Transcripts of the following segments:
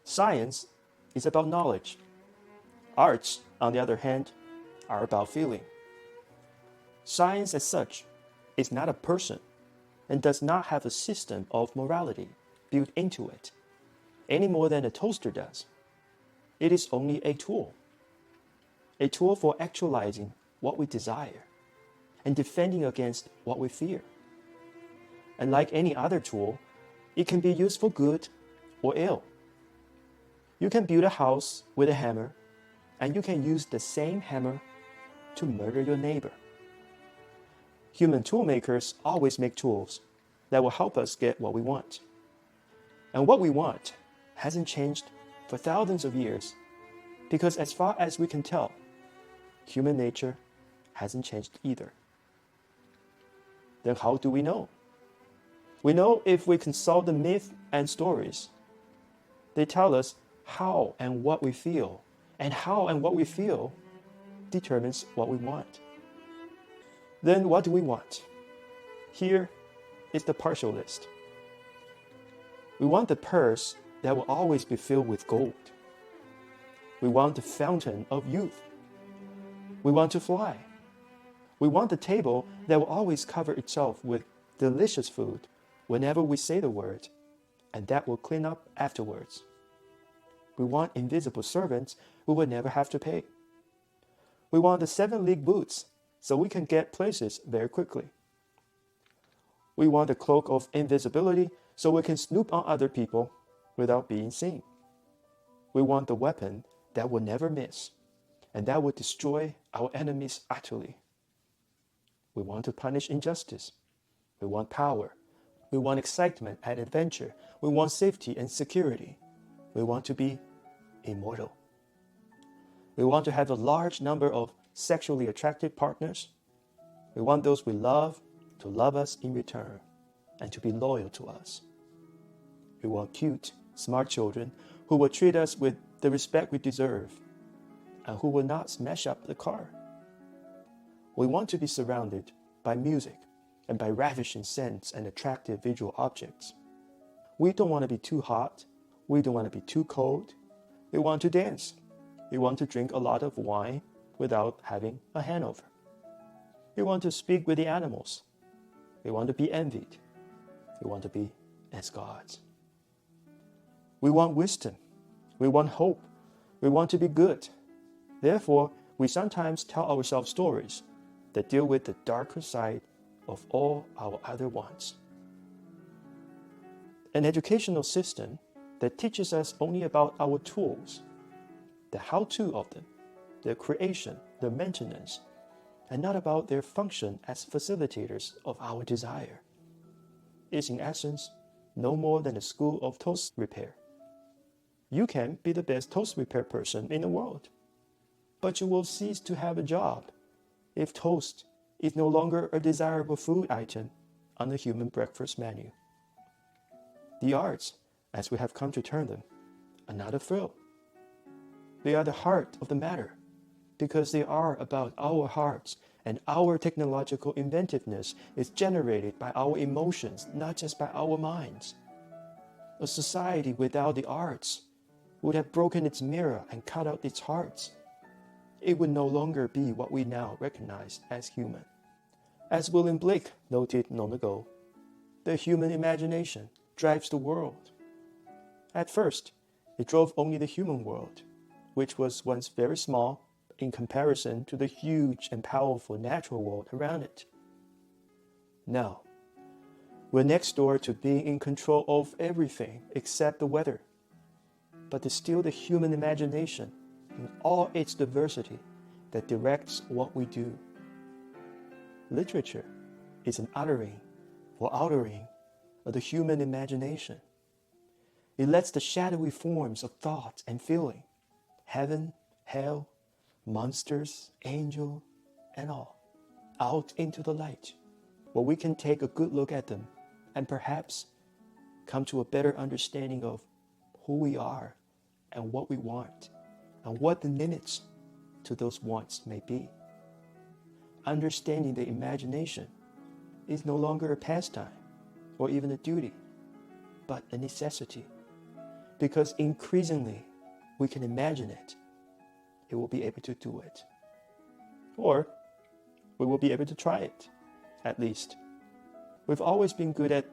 Science is about knowledge. Arts, on the other hand, are about feeling. Science as such is not a person and does not have a system of morality built into it, any more than a toaster does. It is only a tool for actualizing what we desire and defending against what we fear. And like any other tool, it can be used for good or ill. You can build a house with a hammer, and you can use the same hammer to murder your neighbor. Human tool makers always make tools that will help us get what we want. And what we want hasn't changed for thousands of years, because as far as we can tell, human nature hasn't changed either. Then how do we know? We know if we consult the myth and stories. They tell us how and what we feel, and how and what we feel determines what we want. Then what do we want? Here is the partial list. We want the purse that will always be filled with gold. We want the fountain of youth. We want to fly. We want the table that will always cover itself with delicious food whenever we say the word, and that will clean up afterwards. We want invisible servants who will never have to pay. We want the 7-league boots so we can get places very quickly. We want the cloak of invisibility so we can snoop on other people without being seen. We want the weapon that will never miss and that will destroy our enemies utterly. We want to punish injustice. We want power. We want excitement and adventure. We want safety and security. We want to be immortal. We want to have a large number of sexually attractive partners. We want those we love to love us in return and to be loyal to us. We want cute, smart children who will treat us with the respect we deserve and who will not smash up the car. We want to be surrounded by music and by ravishing scents and attractive visual objects. We don't want to be too hot. We don't want to be too cold. We want to dance. We want to drink a lot of wine without having a hangover. We want to speak with the animals. We want to be envied. We want to be as gods. We want wisdom. We want hope. We want to be good. Therefore, we sometimes tell ourselves stories that deal with the darker side of all our other wants. An educational system that teaches us only about our tools, the how-to of them, their creation, their maintenance, and not about their function as facilitators of our desire, is in essence no more than a school of toast repair. You can be the best toast repair person in the world, but you will cease to have a job if toast is no longer a desirable food item on the human breakfast menu. The arts, as we have come to term them, are not a frill. They are the heart of the matter, because they are about our hearts, and our technological inventiveness is generated by our emotions, not just by our minds. A society without the arts would have broken its mirror and cut out its hearts. It would no longer be what we now recognize as human. As William Blake noted long ago, the human imagination drives the world. At first, it drove only the human world, which was once very small in comparison to the huge and powerful natural world around it. Now, we're next door to being in control of everything except the weather. But it's still the human imagination in all its diversity that directs what we do. Literature is an uttering or outering of the human imagination. It lets the shadowy forms of thought and feeling, heaven, hell, monsters, angel, and all, out into the light, where we can take a good look at them and perhaps come to a better understanding of who we are and what we want and what the limits to those wants may be. Understanding the imagination is no longer a pastime or even a duty, but a necessity. because increasingly we can imagine it, it will be able to do it. Or we will be able to try it, at least. We've always been good at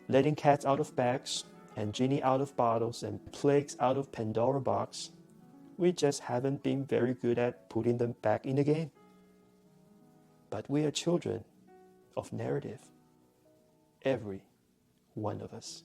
letting cats out of bags and genie out of bottles and plagues out of Pandora box. We just haven't been very good at putting them back in the game. But we are children of narrative, every one of us.